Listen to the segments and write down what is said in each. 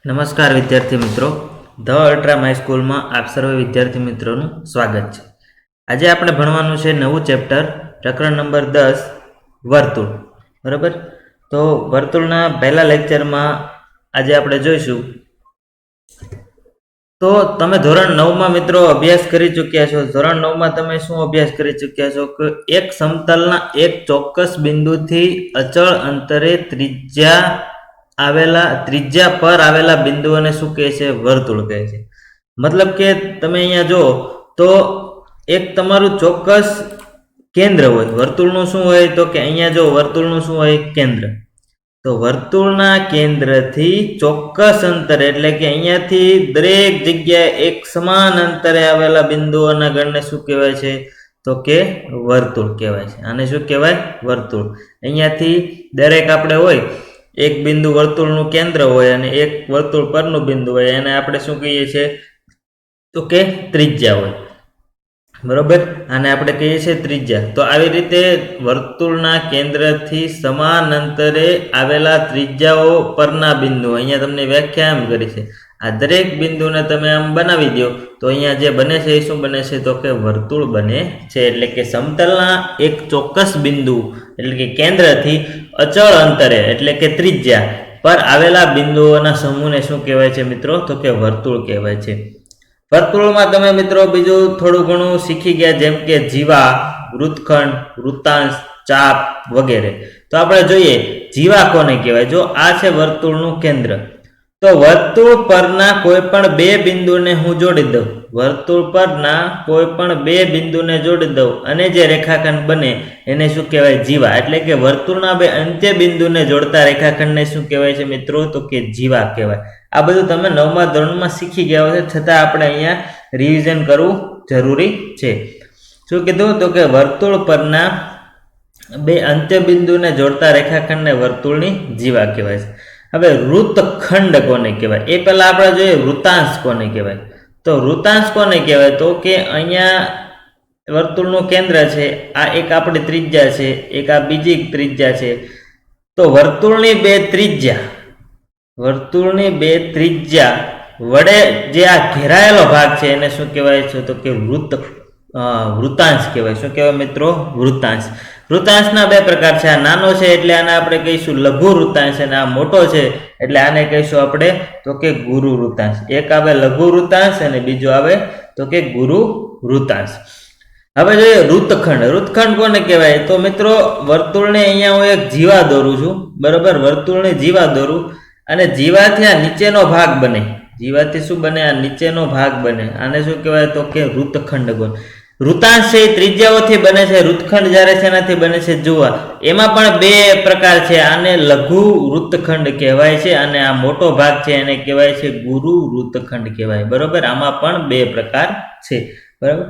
નમસ્કાર વિદ્યાર્થી મિત્રો, ધ અલ્ટ્રા માય સ્કૂલમાં આપ સર્વે વિદ્યાર્થી મિત્રોનું સ્વાગત છે. આજે આપણે ભણવાનું છે નવું ચેપ્ટર, પ્રકરણ નંબર 10 વર્તુળ. બરાબર, તો વર્તુળના પહેલા લેક્ચરમાં આજે આપણે જોઈશું. તો તમે ધોરણ 9માં મિત્રો અભ્યાસ કરી ચૂક્યા છો. ધોરણ 9માં તમે શું અભ્યાસ કરી ચૂક્યા છો કે એક સમતલના એક ચોક્કસ બિંદુથી અચળ અંતરે ત્રિજ્યા પર આવેલા બિંદુઓને શું કહે છે? વર્તુળ કહે છે. મતલબ કે તમે અહીંયા જો તો એક તમારું ચોક્કસ કેન્દ્ર હોય. વર્તુળનું શું હોય તો કે અહીંયા જો વર્તુળનું શું હોય? કેન્દ્ર. તો વર્તુળના કેન્દ્રથી ચોક્કસ અંતરે એટલે કે અહીંયાથી દરેક જગ્યાએ એક સમાન અંતરે આવેલા બિંદુઓના ગણને શું કહેવાય છે? તો કે વર્તુળ કહેવાય છે. આને શું કહેવાય? વર્તુળ. અહીંયાથી દરેક આપણે હોય એક બિંદુ વર્તુળનું કેન્દ્ર હોય અને એક વર્તુળ પરનું બિંદુ હોય, એને આપણે શું કહીએ છીએ? તો કે ત્રિજ્યા હોય. બરોબર, આને આપણે કહીએ છીએ ત્રિજ્યા. તો આવી રીતે વર્તુળના કેન્દ્રથી સમાન અંતરે આવેલા ત્રિજ્યાઓ પરના બિંદુ, અહીંયા તમને વ્યાખ્યા એમ કરી છે. આ દરેક બિંદુને તમે આમ બનાવી દો તો અહીંયા જે બને છે એ શું બને છે? તો કે વર્તુળ બને છે. એટલે કે સમતલના એક ચોક્કસ બિંદુ એટલે કે કેન્દ્રથી અચળ અંતરે એટલે કે ત્રિજ્યા પર આવેલા બિંદુઓના સમૂહને શું કહેવાય છે મિત્રો? તો કે વર્તુળ કહેવાય છે. વર્તુળમાં તમે મિત્રો બીજું થોડું ઘણું શીખી ગયા, જેમ કે જીવા, વૃત્તખંડ, વૃત્તાંશ, ચાપ વગેરે. તો આપણે જોઈએ જીવા કોને કહેવાય. જો આ છે વર્તુળનું કેન્દ્ર, તો વર્તુળ પરના કોઈ પણ બે બિંદુને હું જોડી દઉં. વર્તુળ પરના કોઈ પણ બે બિંદુને જોડી દઉં અને જે રેખાખંડ બને એને શું કહેવાય? જીવા. એટલે કે વર્તુળના બે અંત્ય બિંદુને જોડતા રેખાખંડને શું કહેવાય છે મિત્રો? તો કે જીવા કહેવાય. આ બધું તમે 9મા ધોરણમાં શીખી ગયા હશે, છતાં આપણે અહીંયા રિવિઝન કરવું જરૂરી છે. શું કીધું? તો કે વર્તુળ પરના બે અંત્ય બિંદુને જોડતા રેખાખંડને વર્તુળની જીવા કહેવાય છે. હવે વૃત્તખંડ કોને કહેવાય એ પહેલા આપણે જોઈએ વૃત્તાંશ કોને કહેવાય. તો વૃત્તાંશ કોને કહેવાય? તો કે અહીંયા વર્તુળનું કેન્દ્ર છે, આ એક આપણી ત્રિજ્યા છે, એક આ બીજી ત્રિજ્યા છે. તો વર્તુળની બે ત્રિજ્યા વડે જે આ ઘેરાયેલો ભાગ છે એને શું કહેવાય છે? તો કે વૃત્તાંશ કહેવાય. શું કહેવાય મિત્રો? વૃત્તાંશ. વૃત્તાંશના બે પ્રકાર છે. આ નાનો છે એટલે આને આપણે કહીશું લઘુ વૃત્તાંશ, અને આ મોટો છે એટલે આને કહીશું આપણે તો કે ગુરુ વૃત્તાંશ. એક આવે લઘુ વૃત્તાંશ અને બીજો આવે તો કે ગુરુ વૃત્તાંશ. હવે જોઈએ વૃત્તખંડ. વૃત્તખંડ કોને કહેવાય? તો મિત્રો વર્તુળને અહીંયા હું એક જીવા દોરું છું. બરોબર, વર્તુળને જીવા દોરું અને જીવાથી આ નીચેનો ભાગ બને. જીવાથી શું બને? આ નીચેનો ભાગ બને. આને શું કહેવાય? તો કે વૃત્તખંડ કોણ. વૃત્તાંશ છે એ ત્રિજ્યાઓથી બને છે. વૃત્તખંડ જ્યારે શેનાથી બને છે? જુઓ, એમાં પણ બે પ્રકાર છે. આને લઘુ વૃત્તખંડ કહેવાય છે અને આ મોટો ભાગ છે એને કહેવાય છે ગુરુ વૃત્તખંડ કહેવાય. બરોબર, આમાં પણ બે પ્રકાર છે. બરાબર,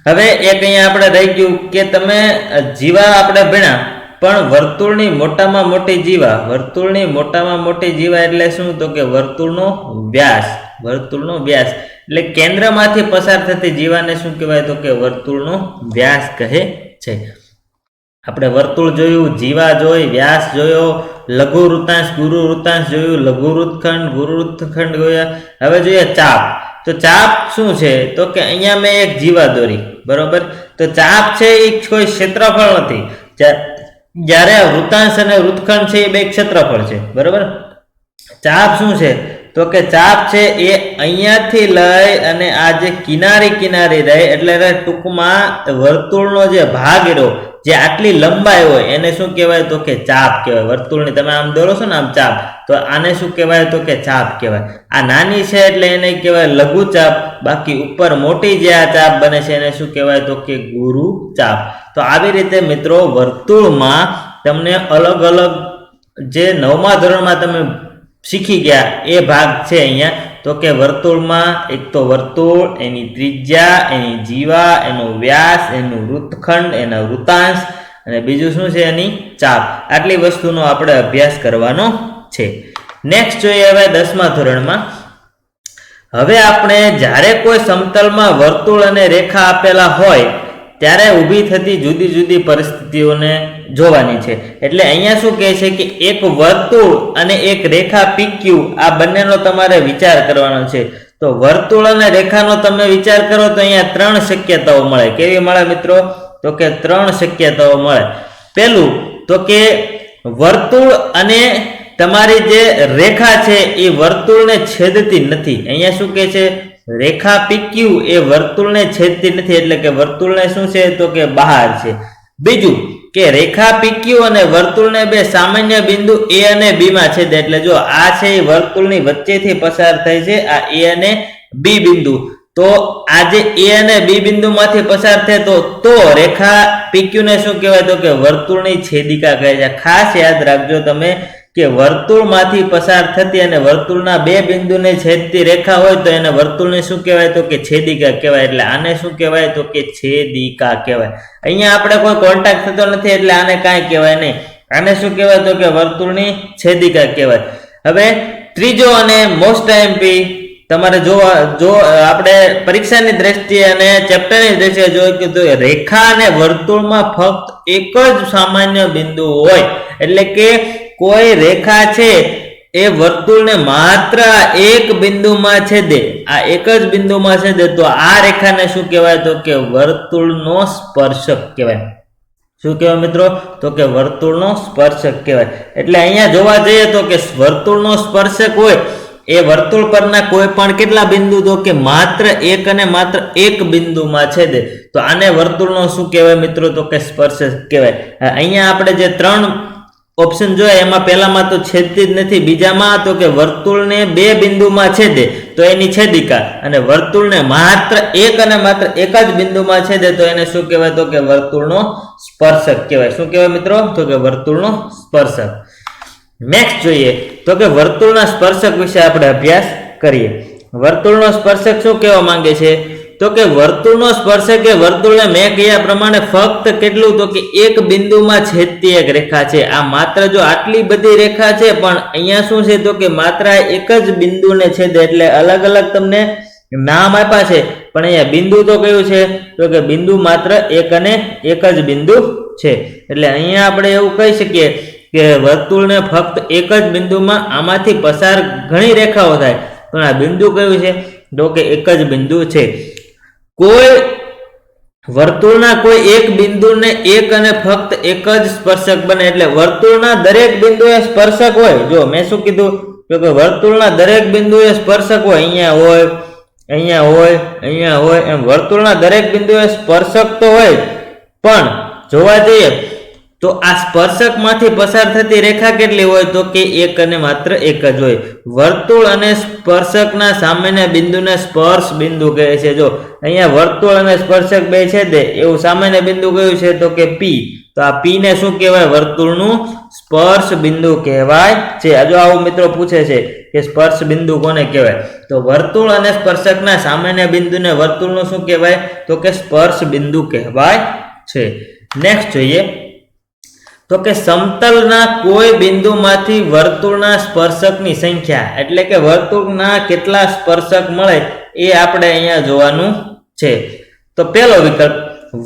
હવે એક અહીંયા આપણે રહી ગયું કે તમે જીવા આપણે ભણ્યા, પણ વર્તુળની મોટામાં મોટી જીવા. વર્તુળની મોટામાં મોટી જીવા એટલે શું? તો કે વર્તુળનો વ્યાસ. વર્તુળનો વ્યાસ એટલે કેન્દ્રમાંથી પસાર થતી જીવાને શું કહેવાય? તો કે વર્તુળનો વ્યાસ કહે છે. આપણે વર્તુળ જોયું, જીવા જોઈ, વ્યાસ જોયો, લઘુ વૃત્તાંશ, ગુરુ વૃત્તાંશ જોયું, લઘુ વૃત્તખંડ, ગુરુ વૃત્તખંડ જોયા. હવે જોઈએ ચાપ. તો ચાપ શું છે? તો કે અહીંયા મેં એક જીવા દોરી. બરોબર, તો ચાપ છે એ કોઈ ક્ષેત્રફળ નથી. જ્યારે વૃત્તાંશ અને વૃત્તખંડ છે એ બે ક્ષેત્રફળ છે. બરોબર, ચાપ શું છે? તો કે ચાપ છે એ અહીંયાથી લઈ અને આ જે કિનારી રહે એટલે ટૂંકમાં વર્તુળનો જે ભાગ રહ્યો, જે આટલી લંબાઈ હોય એને શું કહેવાય? તો કે ચાપ કહેવાય. વર્તુળની તમે આમ દોરો છો ને આમ ચાપ, તો આને શું કહેવાય? તો કે ચાપ કહેવાય. આ નાની છે એટલે એને કહેવાય લઘુ ચાપ. બાકી ઉપર મોટી જે આ ચાપ બને છે એને શું કહેવાય? તો કે ગુરુ ચાપ. તો આવી રીતે મિત્રો વર્તુળમાં તમને અલગ અલગ જે 9મા ધોરણમાં તમે શીખી ગયા એ ભાગ છે અહીંયા. તો કે વર્તુળમાં એક તો વર્તુળ, એની ત્રિજ્યા, એની જીવા, એનો વ્યાસ, એનું વૃત્તખંડ, એના વૃત્તાંશ અને બીજું શું છે? એની ચાપ. આટલી વસ્તુનો આપણે અભ્યાસ કરવાનો છે. નેક્સ્ટ જોઈએ હવે 10મા ધોરણમાં. હવે આપણે જ્યારે કોઈ સમતલમાં વર્તુળ અને રેખા આપેલા હોય ત્યારે ઊભી થતી જુદી જુદી પરિસ્થિતિઓને જોવાની છે. એટલે અહીંયા શું કહે છે કે એક વર્તુળ અને એક રેખા PQ આ બંનેનો તમારે વિચાર કરવાનો છે. તો વર્તુળ અને રેખાનો તમે વિચાર કરો તો અહીંયા 3 શક્યતાઓ મળે. કેવી મળે મિત્રો? તો કે 3 શક્યતાઓ મળે. પહેલું તો કે વર્તુળ અને તમારી જે રેખા છે એ વર્તુળને છેદતી નથી. અહીંયા શું કહે છે? રેખા PQ એ વર્તુળને છેદતી નથી, એટલે કે વર્તુળને શું છે તો કે બહાર છે. બીજું કે રેખા PQ અને વર્તુળને બે સામાન્ય બિંદુ A અને B માં છેદે. એટલે જો આ છે એ વર્તુળની વચ્ચેથી પસાર થાય છે, આ A અને B બિંદુ. તો આ જે A અને B બિંદુમાંથી પસાર થાય તો રેખા PQ ને શું કહેવાય? તો કે વર્તુળની છેદિકા કહે છે. ખાસ યાદ રાખજો તમે કે વર્તુળમાંથી પસાર થતી અને વર્તુળના બે બિંદુને છેદતી રેખા હોય તો એને વર્તુળને શું કહેવાય? તો કે છેદિકા કહેવાય. એટલે આને શું કહેવાય? તો કે છેદિકા કહેવાય. અહીંયા આપણે કોઈ કોન્ટેક્ટ થતો નથી એટલે આને કાંઈ કહેવાય નહીં. આને શું કહેવાય? તો કે વર્તુળની છેદિકા કહેવાય. હવે ત્રીજો અને મોસ્ટ IMP તમારે જો આપણે પરીક્ષાની દ્રષ્ટિએ અને ચેપ્ટરની દ્રષ્ટિએ જોઈએ તો રેખા અને વર્તુળમાં ફક્ત એક જ સામાન્ય બિંદુ હોય. એટલે કે કોઈ રેખા છે એ વર્તુળને માત્ર એક બિંદુમાં છેદે, આ એક જ બિંદુમાં છેદે તો આ રેખાને શું કહેવાય? તો કે વર્તુળનો સ્પર્શક કહેવાય. શું કહેવાય મિત્રો? તો કે વર્તુળનો સ્પર્શક કહેવાય. એટલે અહીંયા જોવા જઈએ તો કે વર્તુળનો સ્પર્શક હોય એ વર્તુળ પરના કોઈ પણ કેટલા બિંદુ? તો કે માત્ર એક અને માત્ર એક બિંદુમાં છેદે તો આને વર્તુળનો શું કહેવાય મિત્રો? તો કે સ્પર્શક કહેવાય. અહીંયા આપણે જે 3 ઓપ્શન જોયા એમાં પહેલામાં તો છેદતી જ નથી, બીજામાં તો કે વર્તુળને બે બિંદુમાં છેદે તો એની છેદિકા, અને વર્તુળને માત્ર એક અને માત્ર એક જ બિંદુમાં છેદે તો એને શું કહેવાય? તો કે વર્તુળનો સ્પર્શક કહેવાય. શું કહેવાય મિત્રો? તો કે વર્તુળનો સ્પર્શક. નેક્સ્ટ જોઈએ તો કે વર્તુળના સ્પર્શક વિશે આપણે અભ્યાસ કરીએ. વર્તુળનો સ્પર્શક શું કહેવા માંગે છે? તો કે વર્તુળનો સ્પર્શક એ વર્તુળને મેં કહ્યા પ્રમાણે ફક્ત કેટલું? તો કે એક બિંદુમાં છેદતી એક રેખા છે. આ માત્ર જો આટલી બધી રેખા છે પણ અહીંયા શું છે? તો કે માત્ર એક જ બિંદુને છેદે. એટલે અલગ અલગ તમને નામ આપ્યા છે પણ અહીંયા બિંદુ તો કયું છે? તો કે બિંદુ માત્ર એક અને એક જ બિંદુ છે. એટલે અહીંયા આપણે એવું કહી શકીએ કે વર્તુળને ફક્ત એક જ બિંદુમાં આમાંથી પસાર ઘણી રેખાઓ થાય પણ આ બિંદુ કયું છે? તો કે એક જ બિંદુ છે. કોઈ વર્તુળના કોઈ એક બિંદુને એક અને ફક્ત એક જ સ્પર્શક બને. એટલે વર્તુળના દરેક બિંદુએ સ્પર્શક હોય. જો મેં શું કીધું? તો કે વર્તુળના દરેક બિંદુએ સ્પર્શક હોય. અહીંયા હોય, અહીંયા હોય, અહીંયા હોય, એમ વર્તુળના દરેક બિંદુએ સ્પર્શક તો હોય પણ જોવા જઈએ તો આ સ્પર્શકમાંથી પસાર થતી રેખા કેટલી હોય? તો કે એક અને માત્ર એક જ હોય. વર્તુળ અને સ્પર્શકના સામાન્ય બિંદુને સ્પર્શ બિંદુ કહે છે. જો અહીંયા વર્તુળ અને સ્પર્શક બે છેદે એવું સામાન્ય બિંદુ કયું છે? તો કે P. તો આ P ને શું કહેવાય? વર્તુળનું સ્પર્શ બિંદુ કહેવાય છે. જો આવું મિત્રો પૂછે છે કે સ્પર્શ બિંદુ કોને કહેવાય? તો વર્તુળ અને સ્પર્શકના સામાન્ય બિંદુને વર્તુળનું શું કહેવાય? તો કે સ્પર્શ બિંદુ કહેવાય છે. નેક્સ્ટ જોઈએ તો કે સમતલના કોઈ બિંદુમાંથી વર્તુળના સ્પર્શકની સંખ્યા, એટલે કે વર્તુળના કેટલા સ્પર્શક મળે એ આપણે અહીંયા જોવાનું છે. તો પહેલો વિકલ્પ,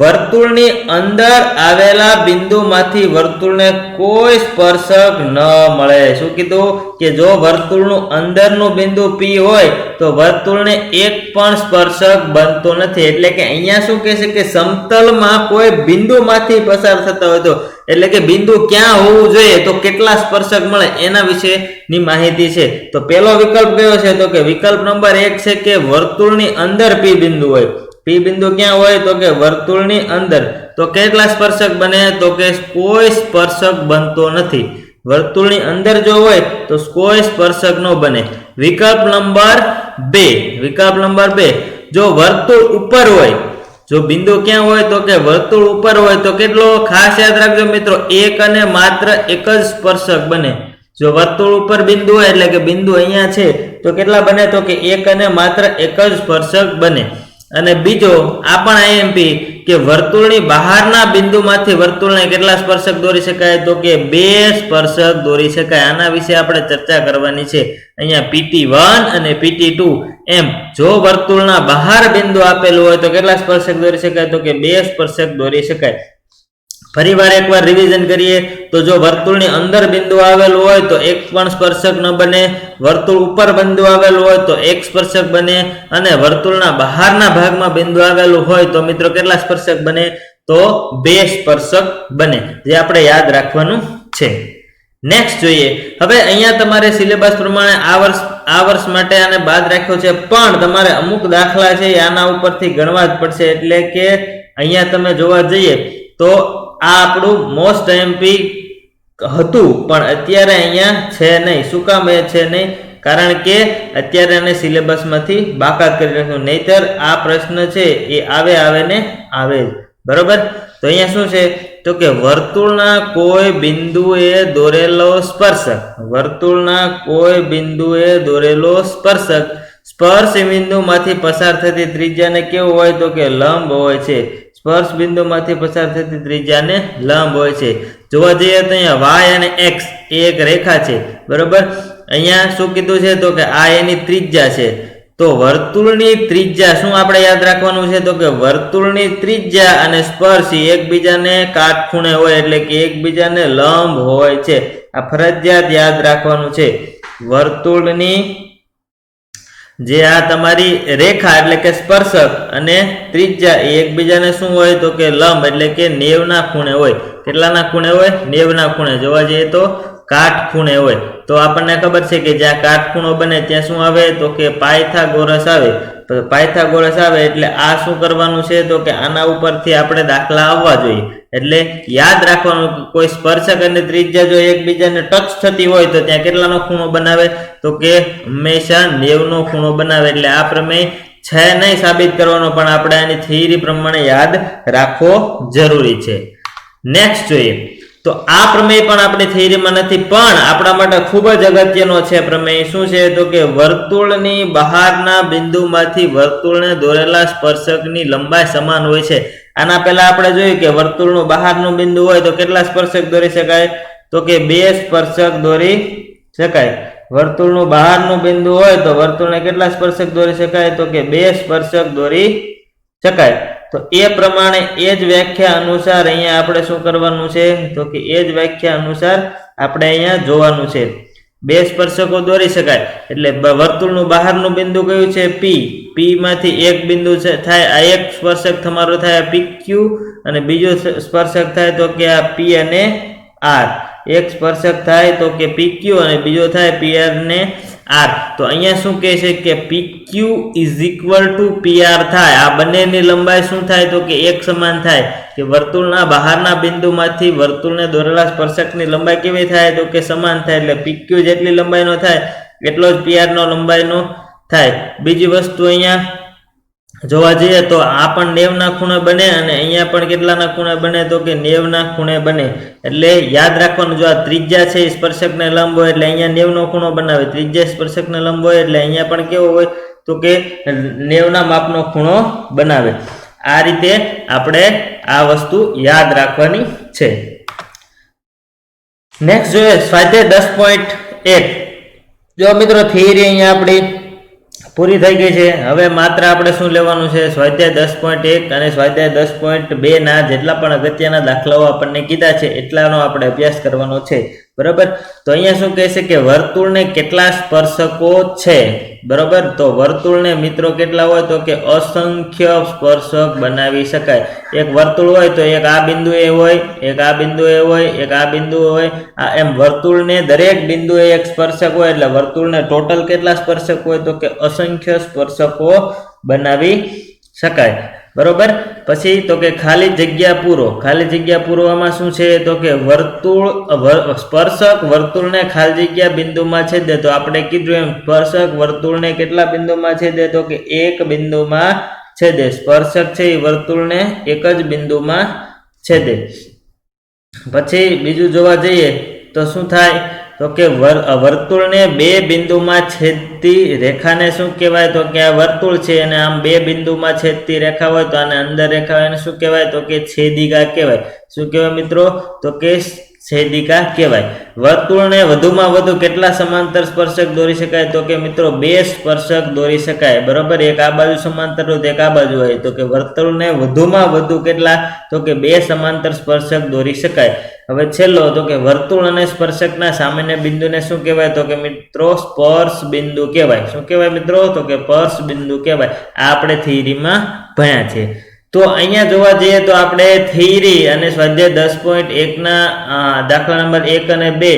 વર્તુળની અંદર આવેલા બિંદુમાંથી વર્તુળને કોઈ સ્પર્શક ન મળે. શું કીધું? કે જો વર્તુળનું અંદરનું બિંદુ P હોય તો વર્તુળને એક પણ સ્પર્શક બનતો નથી. એટલે કે અહીંયા શું કહે છે કે સમતલમાં કોઈ બિંદુમાંથી પસાર થતા હોય તો, એટલે કે બિંદુ ક્યાં હોવું જોઈએ તો કેટલા સ્પર્શક મળે એના વિશેની માહિતી છે. તો પહેલો વિકલ્પ કયો છે? તો કે વિકલ્પ નંબર 1 છે કે વર્તુળની અંદર P બિંદુ હોય. P બિંદુ ક્યાં હોય? તો કે વર્તુળની અંદર. તો કેટલા સ્પર્શક બને? તો કે કોઈ સ્પર્શક બનતો નથી. વર્તુળની અંદર જો હોય તો કોઈ સ્પર્શક ન બને. વિકલ્પ નંબર 2, જો વર્તુળ ઉપર હોય, જો બિંદુ ક્યાં હોય તો કે વર્તુળ ઉપર હોય તો કેટલો? ખાસ યાદ રાખજો મિત્રો, એક અને માત્ર એક જ સ્પર્શક બને. જો વર્તુળ ઉપર બિંદુ હોય એટલે કે બિંદુ અહીંયા છે તો કેટલા બને? તો કે એક અને માત્ર એક જ સ્પર્શક બને. અને બીજો આ પણ IMP કે વર્તુળની બહારના બિંદુમાંથી વર્તુળને કેટલા સ્પર્શક દોરી શકાય? તો કે 2 સ્પર્શક દોરી શકાય. આના વિશે આપણે ચર્ચા કરવાની છે. અહીંયા PT1 અને PT2 એમ જો વર્તુળના બહાર બિંદુ આપેલું હોય તો કેટલા સ્પર્શક દોરી શકાય? તો કે 2 સ્પર્શક દોરી શકાય. ફરીવાર એકવાર રિવિઝન કરીએ તો જો વર્તુળની અંદર બિંદુ આવેલું હોય તો એક પણ સ્પર્શક ન બને, વર્તુળ ઉપર બિંદુ આવેલું હોય તો એક સ્પર્શક બને, અને વર્તુળના બહારના ભાગમાં બિંદુ આવેલું હોય તો મિત્રો કેટલા સ્પર્શક બને? તો 2 સ્પર્શક બને, જે આપણે યાદ રાખવાનું છે. નેક્સ્ટ જોઈએ. હવે અહીંયા તમારે સિલેબસ પ્રમાણે આ વર્ષ માટે આને બાદ રાખ્યો છે, પણ તમારે અમુક દાખલા છે આના ઉપરથી ગણવા જ પડશે. એટલે કે અહીંયા તમે જોવા જઈએ તો આ આપણું મોસ્ટ એમપી હતું, પણ અત્યારે અહીંયા છે નહીં. શું કામ એ છે નહીં? કારણ કે અત્યારે એને સિલેબસમાંથી બાકાત કરી નાખ્યું. નહીતર આ પ્રશ્ન છે એ આવે ને આવે જ. બરોબર. તો અહીંયા શું છે? તો કે વર્તુળના કોઈ બિંદુએ દોરેલો સ્પર્શક, વર્તુળના કોઈ બિંદુએ દોરેલો સ્પર્શક સ્પર્શ બિંદુમાંથી પસાર થતી ત્રિજ્યાને કેવું હોય? તો કે લંબ હોય છે. સ્પર્શ બિંદુમાંથી પસાર થતી ત્રિજ્યાને લંબ હોય છે. જોવા જઈએ તો અહીંયા y અને x એ એક રેખા છે. બરોબર. અહીંયા શું કીધું છે? તો કે આ એની ત્રિજ્યા છે. તો વર્તુળની ત્રિજ્યા શું આપણે યાદ રાખવાનું છે? તો કે વર્તુળની ત્રિજ્યા અને સ્પર્શ એકબીજાને કાટખૂણે હોય, એટલે કે એકબીજાને લંબ હોય છે. આ ફરજિયાત યાદ રાખવાનું છે. વર્તુળની જે આ તમારી રેખા એટલે કે સ્પર્શક અને ત્રિજ્યા એ એકબીજાને શું હોય? તો કે લંબ, એટલે કે 90 ના ખૂણે હોય. કેટલાના ખૂણે હોય? 90 ના ખૂણે. જોવા જઈએ તો કાટખૂણે હોય. તો આપણને ખબર છે કે જ્યાં કાટખૂણો બને ત્યાં શું આવે? તો કે પાયથાગોરસ આવે. તો પાયથાગોરસ આવે એટલે આ શું કરવાનું છે? તો કે આના ઉપરથી આપણે દાખલા આવવા જોઈએ. એટલે યાદ રાખવાનું કે કોઈ સ્પર્શક અને ત્રિજ્યા જો એકબીજાને ટચ થતી હોય તો ત્યાં કેટલાનો ખૂણો બનાવે? તો કે હંમેશા 90 નો ખૂણો બનાવે. એટલે આ પ્રમેય છે નહીં સાબિત કરવાનો, પણ આપણે આની થિયરી પ્રમાણે યાદ રાખવો જરૂરી છે. નેક્સ્ટ જોઈએ. તો આ પ્રમેય પણ આપણી થિયરીમાં નથી, પણ આપણા માટે ખૂબ જ અગત્યનો છે પ્રમેય. શું છે? તો કે વર્તુળની બહારના બિંદુમાંથી વર્તુળને દોરેલા સ્પર્શકની લંબાઈ સમાન હોય છે. આના પહેલા આપણે જોયું કે વર્તુળનું બહારનું બિંદુ હોય તો કેટલા સ્પર્શક દોરી શકાય? તો કે 2 સ્પર્શક દોરી શકાય. વર્તુળનું બહારનું બિંદુ હોય તો વર્તુળને કેટલા સ્પર્શક દોરી શકાય? તો કે 2 સ્પર્શક દોરી શકાય. તો એ પ્રમાણે એ જ વ્યાખ્યા અનુસાર અહીંયા આપણે શું કરવાનું છે? તો કે એ જ વ્યાખ્યા અનુસાર આપણે અહીંયા જોવાનું છે. 2 સ્પર્શકો દોરી શકાય એટલે વર્તુળનું બહારનું બિંદુ કયું છે? P. P માંથી એક બિંદુ થાય, આ એક સ્પર્શક તમારો થાય PQ, અને બીજો સ્પર્શક થાય તો કે આ P અને R. એક સ્પર્શક થાય તો કે PQ અને બીજો થાય PR ને R. તો અહીંયા શું કહે છે કે PQ = PR થાય. આ બંનેની લંબાઈ શું થાય? તો કે એક સમાન થાય. કે વર્તુળના બહારના બિંદુમાંથી વર્તુળને દોરેલા સ્પર્શકની લંબાઈ કેવી થાય? તો કે સમાન થાય. એટલે PQ જેટલી લંબાઈનો થાય એટલો જ PR નો લંબાઈનો થાય. બીજી વસ્તુ અહીંયા જોવા જઈએ તો આ પણ 90 ના ખૂણે બને, અને અહીંયા પણ કેટલાના ખૂણે બને? તો કે 90 ના ખૂણે બને. એટલે યાદ રાખવાનું, જો આ ત્રિજ્યા છે સ્પર્શકને લંબ હોય એટલે અહીંયા 90 નો ખૂણો બનાવે. ત્રિજ્યા સ્પર્શકને લંબ હોય એટલે અહીંયા પણ કેવો હોય? તો કે 90 ના માપનો ખૂણો બનાવે. આ રીતે આપણે આ વસ્તુ યાદ રાખવાની છે. નેક્સ્ટ જોઈએ સ્વાધ્યાય 10.1. જો મિત્રો થિયરી અહીંયા આપણી પૂરી થઈ ગઈ છે. હવે માત્ર આપણે શું લેવાનું છે? સ્વાધ્યાય 10.1 અને સ્વાધ્યાય 10.2 ના જેટલા પણ અગત્યના દાખલાઓ આપણને કીધા છે એટલાનો આપણે અભ્યાસ કરવાનો છે. બરોબર. તો અહીંયા શું કહે છે કે વર્તુળને કેટલા સ્પર્શકો છે? બરોબર. તો વર્તુળને મિત્રો કેટલા હોય? તો કે અસંખ્ય સ્પર્શક બનાવી શકાય. એક વર્તુળ હોય તો એક આ બિંદુએ હોય, એક આ બિંદુએ હોય, એક આ બિંદુએ હોય. આ એમ વર્તુળને દરેક બિંદુએ એક સ્પર્શક હોય એટલે વર્તુળને ટોટલ કેટલા સ્પર્શક હોય? તો કે અસંખ્ય સ્પર્શકો બનાવી શકાય. બરોબર. પછી તો કે ખાલી જગ્યા પૂરો. ખાલી જગ્યા પૂરવામાં શું છે? તો કે સ્પર્શક વર્તુળને ખાલી જગ્યા બિંદુમાં છેદે. તો આપણે કીધું એમ સ્પર્શક વર્તુળને કેટલા બિંદુમાં છેદે? તો કે એક બિંદુમાં છેદે. સ્પર્શક છે એ વર્તુળને એક જ બિંદુમાં છેદે. પછી બીજું જોવા જઈએ તો શું થાય? તો કે વર્તુળને 2 બિંદુમાં છેદતી રેખાને શું કહેવાય? તો કે આ વર્તુળ છે અને આમ 2 બિંદુમાં છેદતી રેખા હોય તો આને અંદર રેખા હોય એને શું કહેવાય? તો કે છેદિકા કહેવાય. શું કહેવાય મિત્રો? તો કે છેદિકા કહેવાય. વર્તુળને વધુમાં વધુ કેટલા સમાંતર સ્પર્શક દોરી શકાય? તો કે મિત્રો 2 સ્પર્શક દોરી શકાય. બરોબર, એક આ બાજુ સમાંતર હોય તો એક આ બાજુ હોય. તો કે વર્તુળને વધુમાં વધુ કેટલા? તો કે 2 સમાંતર સ્પર્શક દોરી શકાય. હવે છેલ્લો તો કે વર્તુળ અને સ્પર્શકના સામાન્ય બિંદુને શું કહેવાય? તો કે મિત્રો સ્પર્શ બિંદુ કહેવાય. શું કહેવાય મિત્રો? તો કે સ્પર્શ બિંદુ કહેવાય. આ આપણે થિયરીમાં ભણ્યા છે. તો અહીંયા જોવા જઈએ તો આપણે થિયરી અને સ્વાધ્યાય 10.1 ના દાખલા નંબર 1 અને 2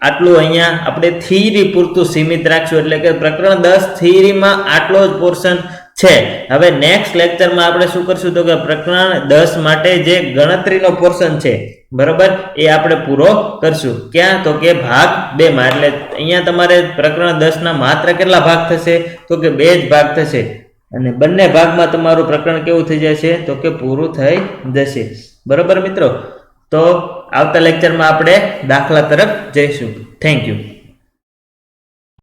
આટલું અહીંયા આપણે થિયરી પૂરતું સીમિત રાખશું. એટલે કે પ્રકરણ 10 થિયરીમાં આટલો જ પોર્શન છે. હવે નેક્સ્ટ લેક્ચરમાં આપણે શું કરશું? તો કે પ્રકરણ 10 માટે જે ગણતરીનો પોર્શન છે, બરોબર, એ આપણે પૂરો કરશું. ક્યાં? તો કે ભાગ 2 માં. એટલે અહીંયા તમારે પ્રકરણ 10 ના માત્ર કેટલા ભાગ થશે? તો કે 2 જ ભાગ થશે. અને બંને ભાગમાં તમારું પ્રકરણ કેવું થઈ જશે? તો કે પૂરું થઈ જશે. બરોબર મિત્રો, તો આવતા લેક્ચરમાં આપણે દાખલા તરફ જઈશું. Thank you.